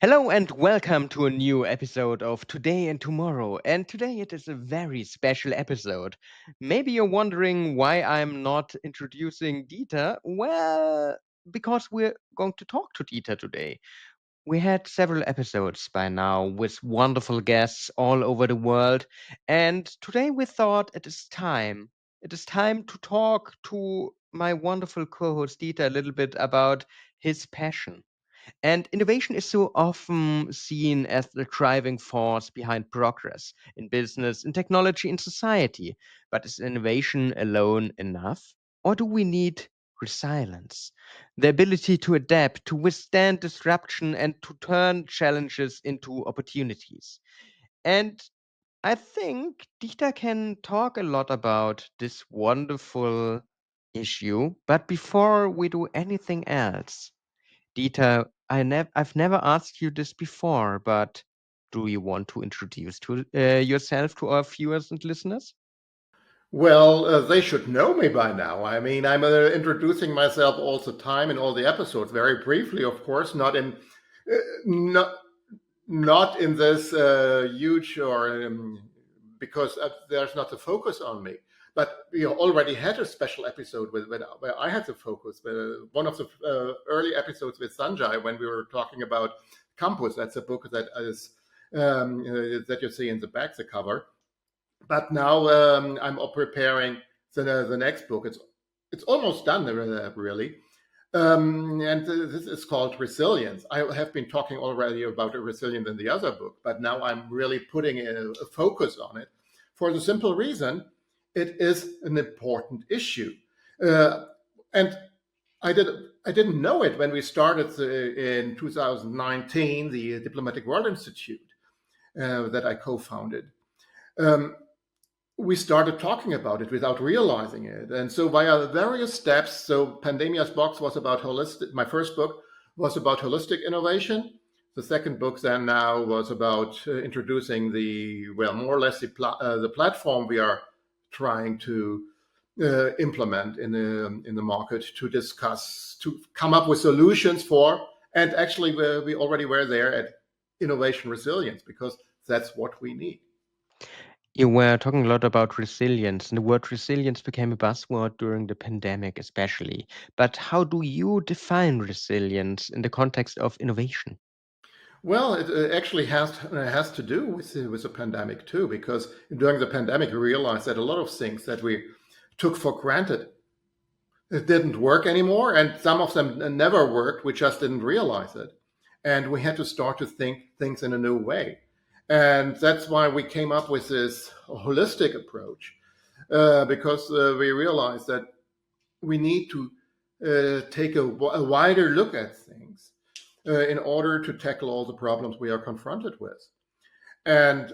Hello and welcome to a new episode of Today and Tomorrow. And today it is a very special episode. Maybe you're wondering why I'm not introducing Dieter. Well, because we're going to talk to Dieter today. We had several episodes by now with wonderful guests all over the world. And today we thought it is time. It is time to talk to my wonderful co host Dieter a little bit about his passion. And innovation is so often seen as the driving force behind progress in business, in technology, in society. But is innovation alone enough? Or do we need resilience? The ability to adapt, to withstand disruption, and to turn challenges into opportunities. And I think Dieter can talk a lot about this wonderful issue. But before we do anything else, Dieter, I've never asked you this before, but do you want to introduce yourself to our viewers and listeners? Well, they should know me by now. I mean, I'm introducing myself all the time in all the episodes, very briefly, of course, not not in this huge or because there's not the focus on me. But we already had a special episode where I had the focus. One of the early episodes with Sanjay when we were talking about Campus. That's a book that you see in the back, the cover. But now I'm preparing the next book. It's almost done, really. And this is called Resilience. I have been talking already about resilience in the other book, but now I'm really putting a focus on it for the simple reason it is an important issue. Uh, and I did I didn't know it when we started in 2019 the Diplomatic World Institute that I co-founded. Um, we started talking about it without realizing it. And so via various steps, so Pandemia's Box was about holistic, my first book was about holistic innovation. The second book then now was about introducing more or less the platform we are trying to implement in the market to discuss, to come up with solutions for, and actually we already were there at innovation resilience because that's what we need. You were talking a lot about resilience, and the word resilience became a buzzword during the pandemic, especially. But how do you define resilience in the context of innovation? Well, it actually has to do with the pandemic too, because during the pandemic we realized that a lot of things that we took for granted it didn't work anymore, and some of them never worked. We just didn't realize it, and we had to start to think things in a new way, and that's why we came up with this holistic approach, because we realized that we need to take a wider look at things in order to tackle all the problems we are confronted with. And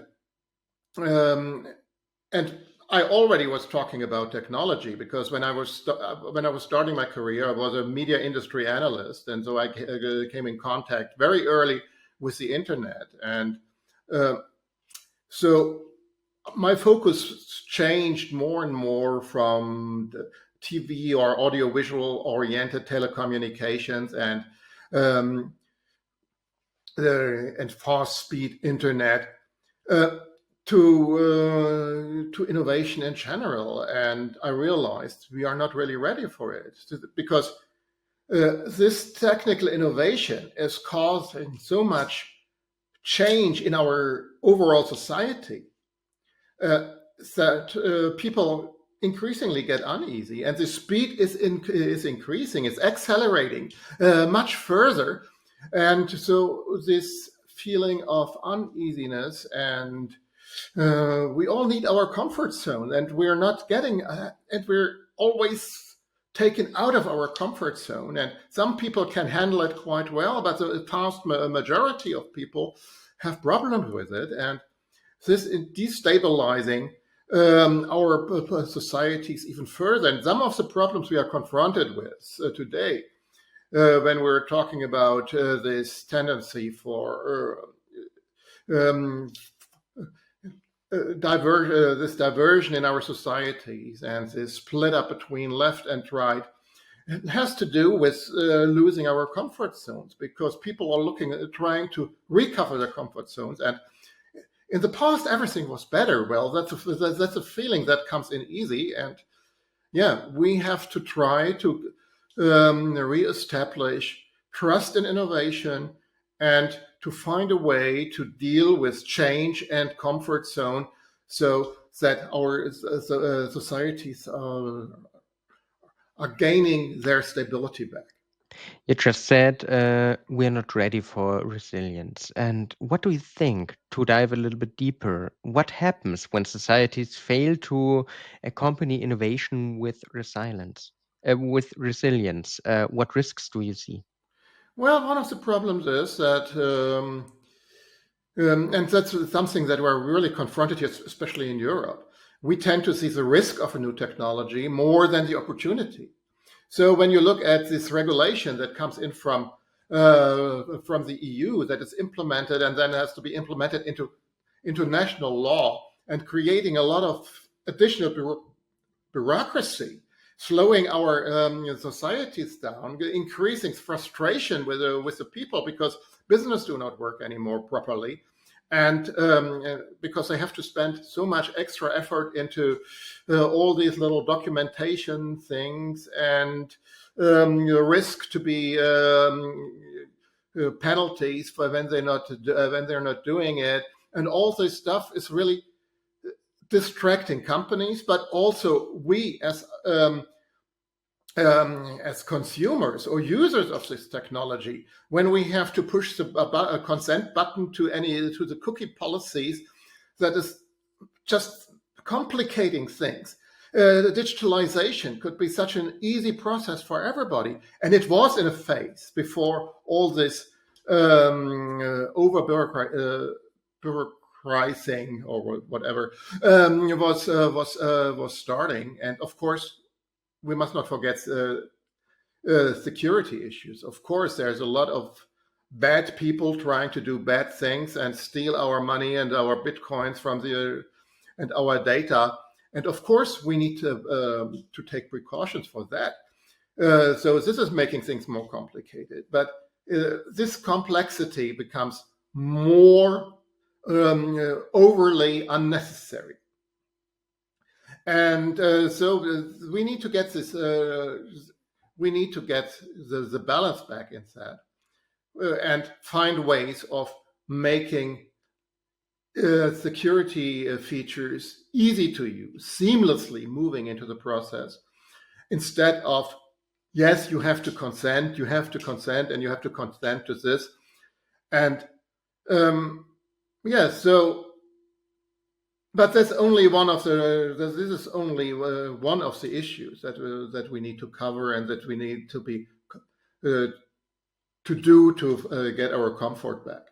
um, and I already was talking about technology because when I was starting my career, I was a media industry analyst, and so I came in contact very early with the internet, and uh, so my focus changed more and more from the TV or audiovisual oriented telecommunications um, and fast speed internet uh, to innovation in general. And I realized we are not really ready for it because this technical innovation is causing so much change in our overall society uh, that people increasingly get uneasy, and the speed is increasing, it's accelerating much further, and so this feeling of uneasiness and we all need our comfort zone, and we're not getting, and we're always taken out of our comfort zone. And some people can handle it quite well, but the vast majority of people have problems with it, and this is destabilizing our societies even further. And some of the problems we are confronted with today, when we're talking about this tendency for um, this diversion in our societies and this split up between left and right, It has to do with losing our comfort zones because people are looking at trying to recover their comfort zones. And in the past, everything was better. Well, that's a feeling that comes in easy. And yeah, we have to try to reestablish trust in innovation and to find a way to deal with change and comfort zone so that our societies are gaining their stability back. You just said we're not ready for resilience. And what do you think, to dive a little bit deeper, what happens when societies fail to accompany innovation with resilience? What risks do you see? Well, one of the problems is that, and that's something that we're really confronted here, especially in Europe. We tend to see the risk of a new technology more than the opportunity. So when you look at this regulation that comes in from the EU that is implemented and then has to be implemented into national law and creating a lot of additional bureaucracy, slowing our societies down, increasing frustration with the people because business do not work anymore properly, and because they have to spend so much extra effort into all these little documentation things and the risk to be penalties for when they're not doing it, and all this stuff is really distracting companies, but also we as consumers or users of this technology, when we have to push a consent button to the cookie policies, that is just complicating things. The digitalization could be such an easy process for everybody, and it was in a phase before all this over bureaucratizing or whatever was starting. And of course, we must not forget security issues. Of course, there's a lot of bad people trying to do bad things and steal our money and our bitcoins from the and our data. And of course, we need to take precautions for that. So this is making things more complicated. But this complexity becomes more overly unnecessary. And we need to get this. We need to get the balance back in that, and find ways of making security features easy to use, seamlessly moving into the process, instead of yes, you have to consent, and you have to consent to this, and yeah, so. But that's only one of the. This is only one of the issues that we need to cover and that we need uh, to do to get our comfort back.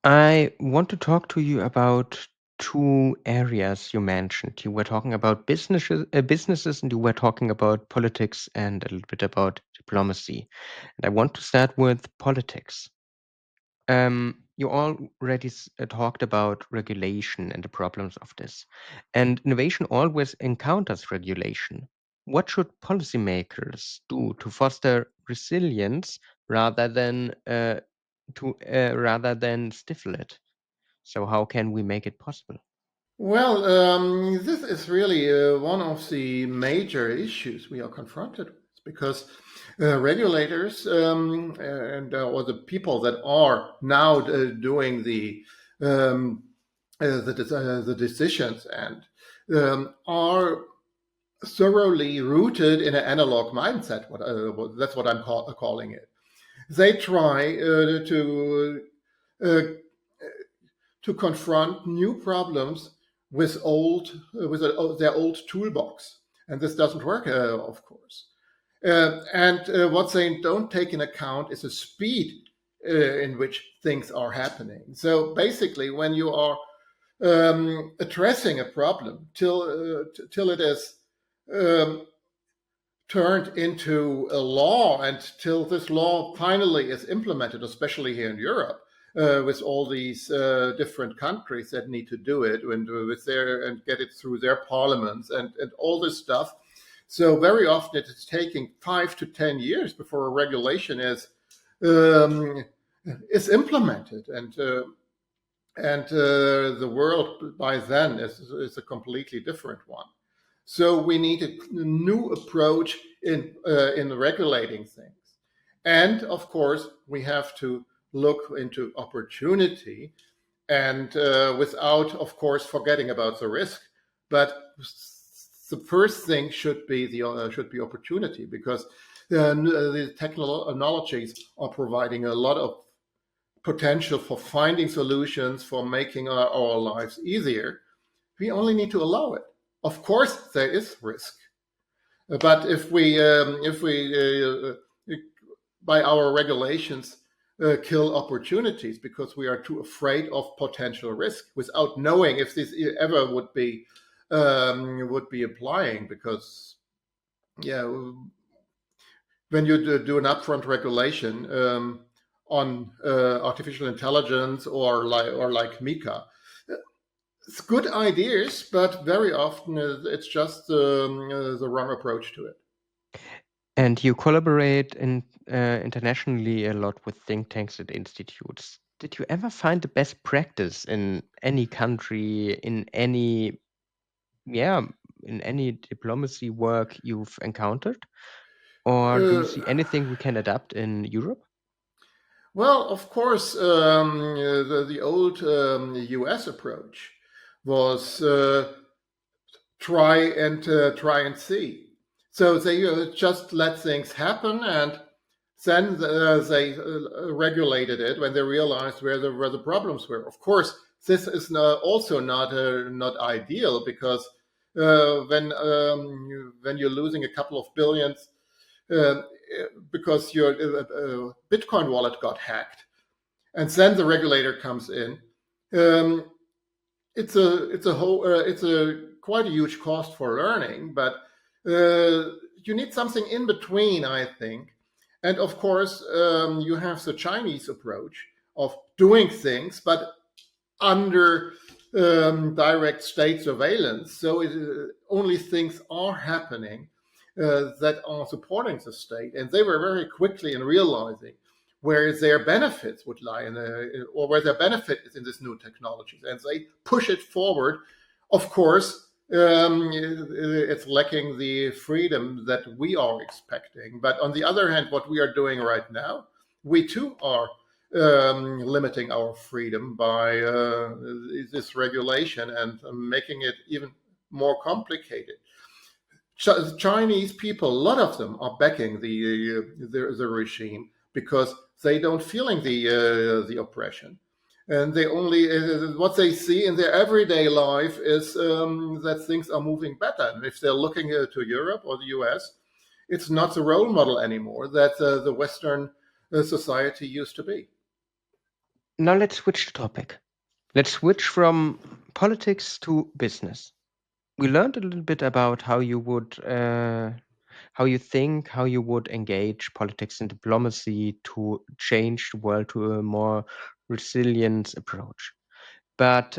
I want to talk to you about two areas you mentioned. You were talking about businesses, and you were talking about politics and a little bit about diplomacy. And I want to start with politics. You already talked about regulation and the problems of this. And innovation always encounters regulation. What should policymakers do to foster resilience rather than rather than stifle it? So how can we make it possible? Well, this is really one of the major issues we are confronted with because regulators and or the people that are now doing the decisions and are thoroughly rooted in an analog mindset. That's what I'm calling it. They try uh, to confront new problems with their old toolbox, and this doesn't work, of course. And what they don't take in account is the speed in which things are happening. So basically, when you are addressing a problem till it is um, turned into a law and till this law finally is implemented, especially here in Europe, with all these different countries that need to do it and with their and get it through their parliaments and all this stuff. So very often it is taking 5 to 10 years before a regulation um, is implemented, and the world by then is a completely different one. So we need a new approach in regulating things, and of course we have to look into opportunity, and without, of course, forgetting about the risk. But the first thing should be opportunity, because the technologies are providing a lot of potential for finding solutions for making our lives easier. We only need to allow it. Of course, there is risk, but if we by our regulations kill opportunities because we are too afraid of potential risk without knowing if this ever would be applying. Because yeah, when you do an upfront regulation on artificial intelligence or like Mika, it's good ideas, but very often it's just the wrong approach to it. And you collaborate internationally a lot with think tanks and institutes. Did you ever find the best practice in any country, yeah, in any diplomacy work you've encountered? Or do you Uh, see anything we can adapt in Europe? well, of course, the old US approach was try and see. So they just let things happen, and then they regulated it when they realized where the problems were. Of course, this is also not ideal, because when you're losing a couple of billions uh, because your Bitcoin wallet got hacked, and then the regulator comes in. Um, it's a quite a huge cost for learning, but you need something in between, I think. And of course, you have the Chinese approach of doing things, but under direct state surveillance. So only things are happening that are supporting the state. And they were very quickly in realizing where their benefits would lie, or where their benefit is in this new technologies. And they push it forward. Of course, it's lacking the freedom that we are expecting. But on the other hand, what we are doing right now, we too are limiting our freedom by this regulation and making it even more complicated. Chinese people, a lot of them are backing the regime because they don't feeling the oppression, and they only what they see in their everyday life is that things are moving better. And if they're looking to Europe or the US, it's not the role model anymore that the Western society used to be. Now let's switch the topic. Let's switch from politics to business. We learned a little bit about how you think, how you would engage politics and diplomacy to change the world to a more resilient approach. But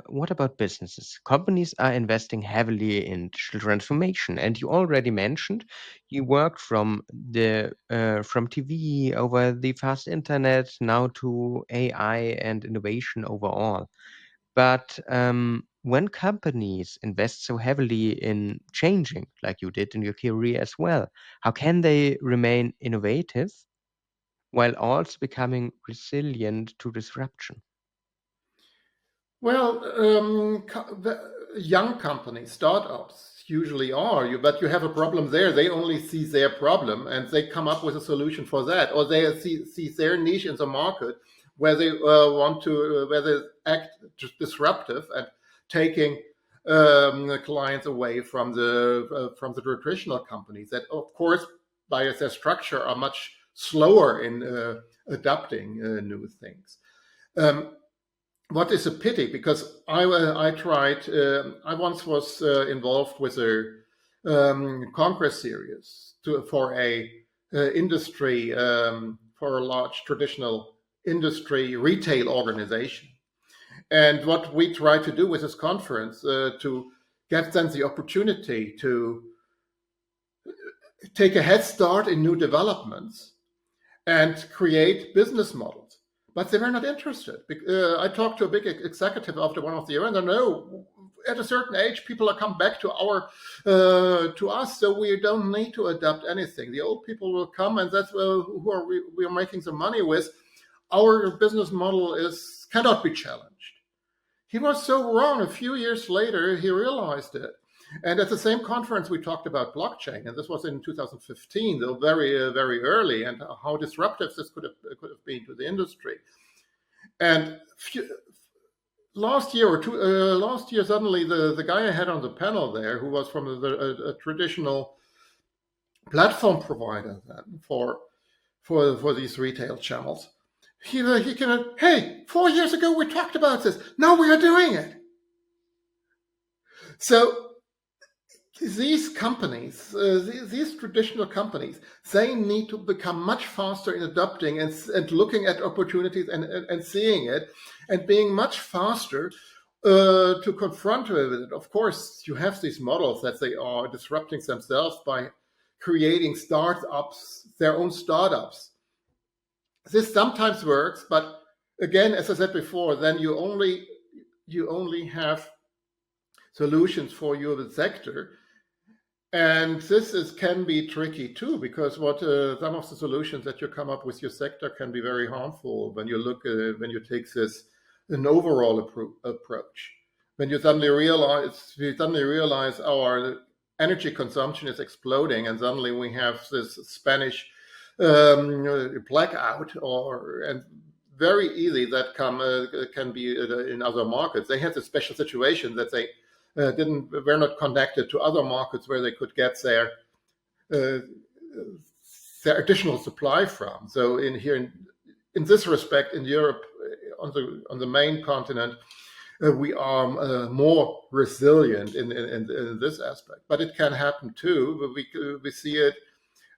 what about businesses? Companies are investing heavily in digital transformation, and you already mentioned you worked from TV over the fast internet now to AI and innovation overall. But when companies invest so heavily in changing, like you did in your career as well, how can they remain innovative while also becoming resilient to disruption? Well, the young companies, startups usually are, but you have a problem there. They only see their problem and they come up with a solution for that, or they see their niche in the market where they where they act disruptive and taking clients away from the traditional companies that, of course, by their structure are much slower in adapting new things. Um, what is a pity, because I tried. I once was involved with a Congress series for a industry for a large traditional industry retail organization. And what we tried to do with this conference to gives them the opportunity to take a head start in new developments and create business models. But they were not interested. I talked to a big executive after one of the events. I know at a certain age, people are come back to to us, so we don't need to adapt anything. The old people will come, and that's who are we are making some money with. Our business model cannot be challenged. He was so wrong. A few years later, he realized it. And at the same conference, we talked about blockchain, and this was in 2015, though very early, and how disruptive this could have been to the industry. And last year, suddenly the guy I had on the panel there, who was from a traditional platform provider then for these retail channels, he can, hey, 4 years ago we talked about this. Now we are doing it. So these companies, these traditional companies, they need to become much faster in adopting and looking at opportunities and seeing it, and being much faster to confront with it. Of course, you have these models that they are disrupting themselves by creating startups, their own startups. This sometimes works, but again, as I said before, then you only have solutions for your sector. And this can be tricky too, because some of the solutions that you come up with your sector can be very harmful when you take an overall approach. When you suddenly realize our energy consumption is exploding, and suddenly we have this Spanish blackout, and very easy that can be in other markets. They had a special situation that they were not connected to other markets where they could get their additional supply from. So in this respect, in Europe, on the main continent, we are more resilient in this aspect. But it can happen too. We see it.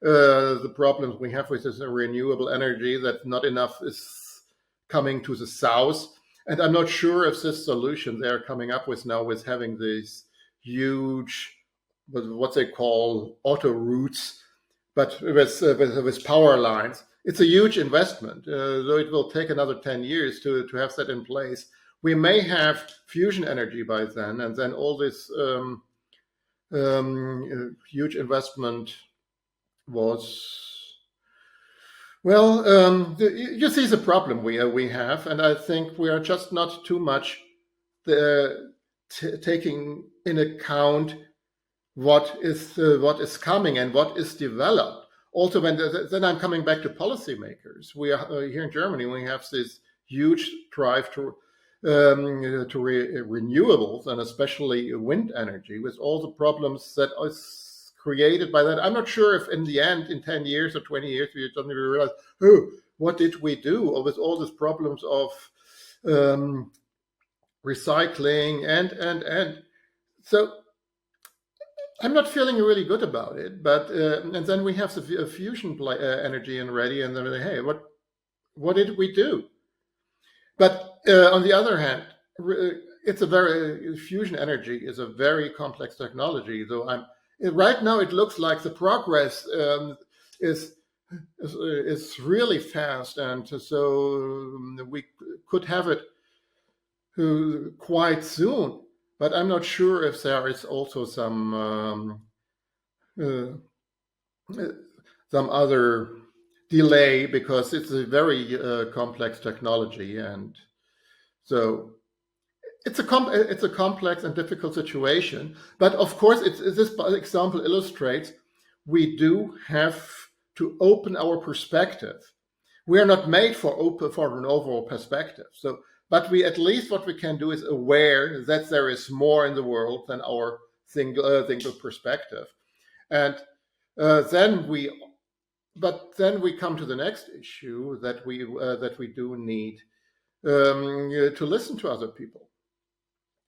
The problems we have with this renewable energy, that not enough is coming to the south. And I'm not sure if this solution they're coming up with now, with having these huge, what they call auto routes, but with power lines, it's a huge investment. Though it will take another 10 years to have that in place. We may have fusion energy by then, and then all this huge investment was, well, you see the problem we have, and I think we are just not too much taking in account what is coming and what is developed. Also, then I'm coming back to policymakers. We are here in Germany. We have this huge drive to renewables, and especially wind energy, with all the problems that is created by that. I'm not sure if in the end, in 10 years or 20 years, we suddenly realize, oh, what did we do? Or with all these problems of recycling and. So I'm not feeling really good about it. But and then we have the fusion energy and ready, and then hey, what did we do? But on the other hand, fusion energy is a very complex technology. Though right now it looks like the progress is really fast, and so we could have it quite soon. But I'm not sure if there is also some other delay, because it's a very complex technology, and so it's a complex and difficult situation. But of course, this example illustrates we do have to open our perspective. We are not made for an overall perspective. So, but we, at least what we can do, is aware that there is more in the world than our single perspective, and then we come to the next issue, that we do need to listen to other people.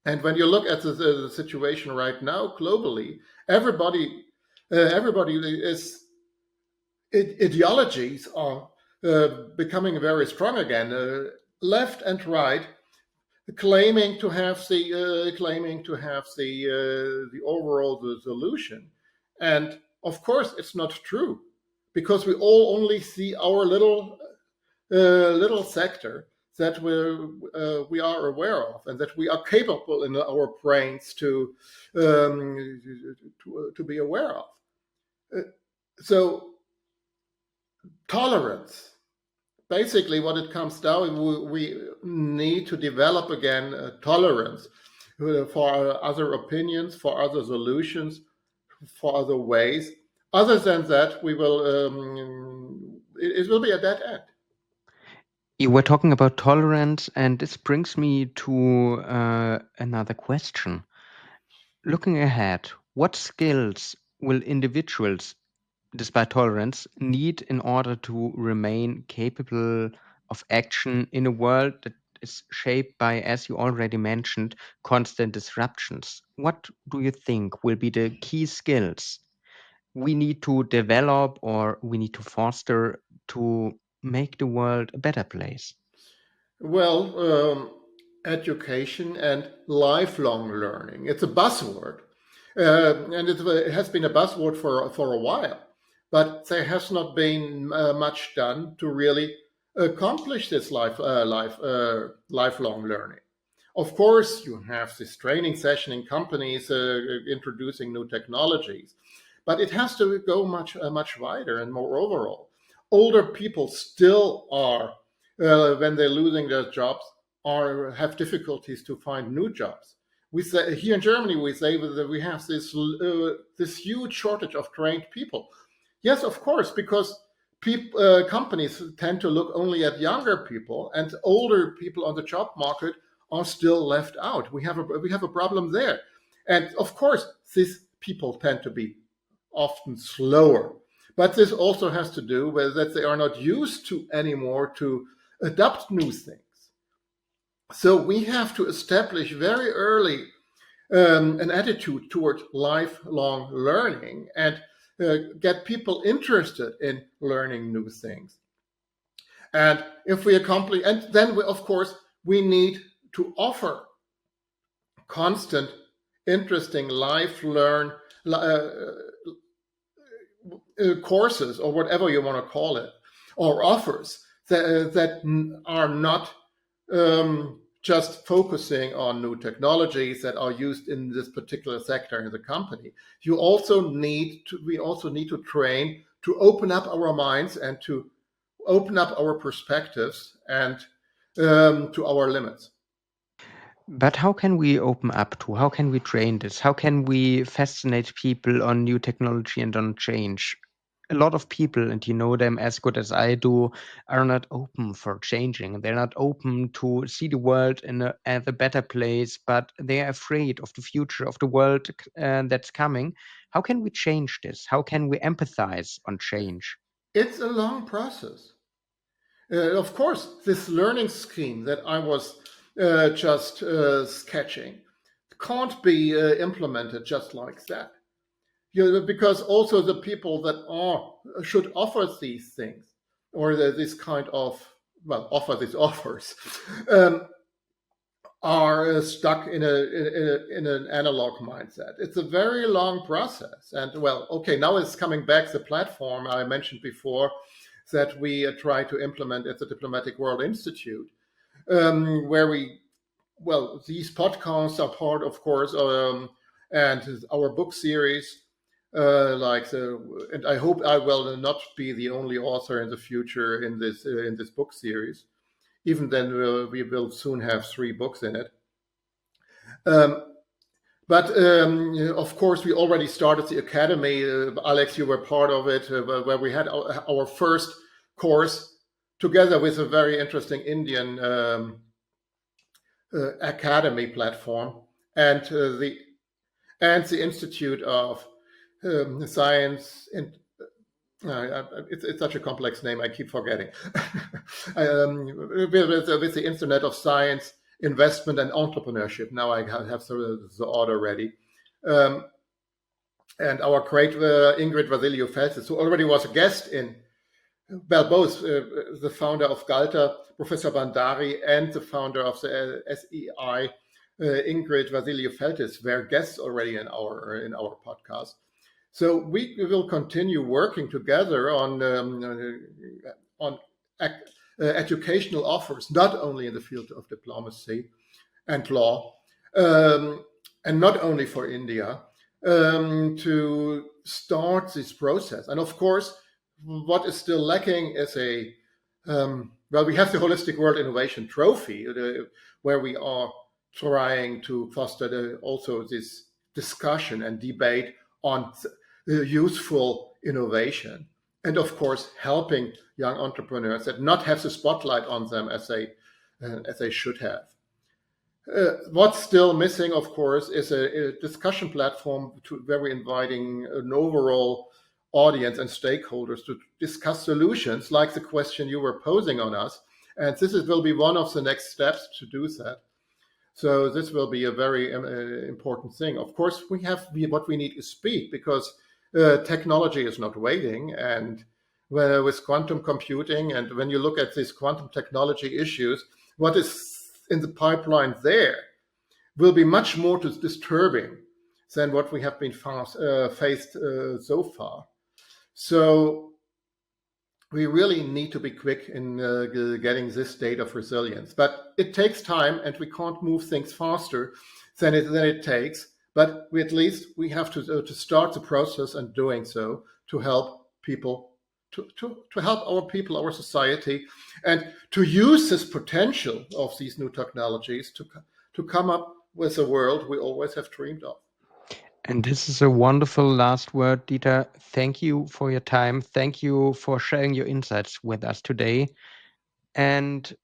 And when you look at the situation right now globally, everybody is ideologies are becoming very strong again, left and right. claiming to have the overall the solution, and of course it's not true, because we all only see our little sector that we are aware of and that we are capable in our brains to be aware of. Uh, So tolerance. Basically, what it comes down, we need to develop again tolerance for other opinions, for other solutions, for other ways. Other than that, it will be a dead end. You were talking about tolerance, and this brings me to another question. Looking ahead, what skills will individuals, despite tolerance, need in order to remain capable of action in a world that is shaped by, as you already mentioned, constant disruptions? What do you think will be the key skills we need to develop or we need to foster to make the world a better place? Well, education and lifelong learning. It's a buzzword, and it has been a buzzword for a while. But there has not been much done to really accomplish this lifelong learning. Of course, you have this training session in companies introducing new technologies, but it has to go much wider and more overall. Older people still are, when they're losing their jobs, or have difficulties to find new jobs. We say here in Germany, we say that we have this huge shortage of trained people. Yes, of course, because companies tend to look only at younger people, and older people on the job market are still left out. We have a problem there, and of course, these people tend to be often slower. But this also has to do with that they are not used to anymore to adopt new things. So we have to establish very early an attitude toward lifelong learning and get people interested in learning new things. And if we accomplish, and then of course we need to offer constant, interesting life learn courses or whatever you want to call it, or offers that are not just focusing on new technologies that are used in this particular sector in the company. We also need to train to open up our minds and to open up our perspectives and to our limits. But how can we open up to? How can we train this? How can we fascinate people on new technology and on change? A lot of people, and you know them as good as I do, are not open for changing. They're not open to see the world as a better place, but they are afraid of the future of the world that's coming. How can we change this? How can we empathize on change? It's a long process. Of course, this learning scheme that I was just sketching can't be implemented just like that. Because also the people that should offer these things, or this kind of, well, offer these offers, um, are stuck in an analog mindset. It's a very long process. And well, okay, now it's coming back. The platform I mentioned before that we try to implement at the Diplomatic World Institute, where these podcasts are part, of course, and our book series. And I hope I will not be the only author in the future in this book series. Even then, we will soon have 3 books in it. Um, but of course, we already started the academy. Alex, you were part of it, where we had our first course together with a very interesting Indian academy platform and the Institute of Science. It's such a complex name. I keep forgetting. With the Internet of Science, Investment, and Entrepreneurship. Now I have the order ready. Um, and our great Ingrid Vasilio Felsis, who already was a guest well, both the founder of Galta, Professor Bandari, and the founder of the SEI, Ingrid Vasiljev-Feltis, were guests already in our podcast. So we will continue working together on educational offers, not only in the field of diplomacy and law, um, and not only for India, to start this process. And of course, what is still lacking is well, we have the Holistic World Innovation Trophy, where we are trying to foster also this discussion and debate on useful innovation. And of course, helping young entrepreneurs that not have the spotlight on them as they should have. What's still missing, of course, is a discussion platform where we're inviting an overall audience and stakeholders to discuss solutions like the question you were posing on us. And will be one of the next steps to do that. So this will be a very important thing. Of course, what we need is speed, because technology is not waiting. And with quantum computing, and when you look at these quantum technology issues, what is in the pipeline there will be much more disturbing than what we have been faced so far. So we really need to be quick in getting this state of resilience. But it takes time, and we can't move things faster than it takes. But at least we have to start the process and doing so to help people, to help our people, our society, and to use this potential of these new technologies to come up with a world we always have dreamed of. And this is a wonderful last word, Dieter. Thank you for your time. Thank you for sharing your insights with us today. And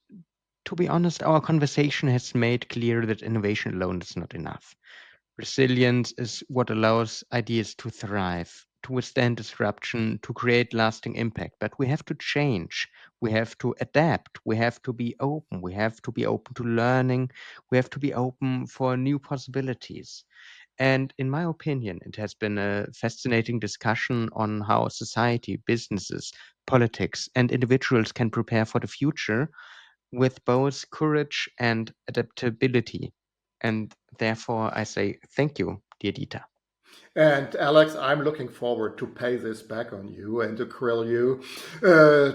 to be honest, our conversation has made clear that innovation alone is not enough. Resilience is what allows ideas to thrive, to withstand disruption, to create lasting impact. But we have to change. We have to adapt. We have to be open. We have to be open to learning. We have to be open for new possibilities. And in my opinion, it has been a fascinating discussion on how society, businesses, politics, and individuals can prepare for the future with both courage and adaptability. And therefore, I say thank you, dear Dieter. And Alex, I'm looking forward to pay this back on you and to grill you,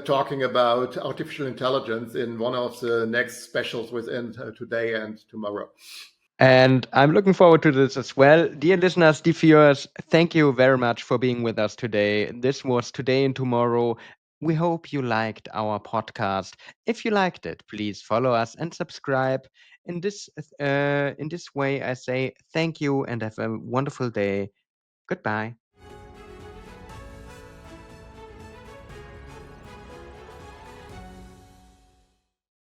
talking about artificial intelligence in one of the next specials within today and tomorrow. And I'm looking forward to this as well. Dear listeners, dear viewers, thank you very much for being with us today. This was Today and Tomorrow. We hope you liked our podcast. If you liked it, please follow us and subscribe. In this way, I say thank you and have a wonderful day. Goodbye.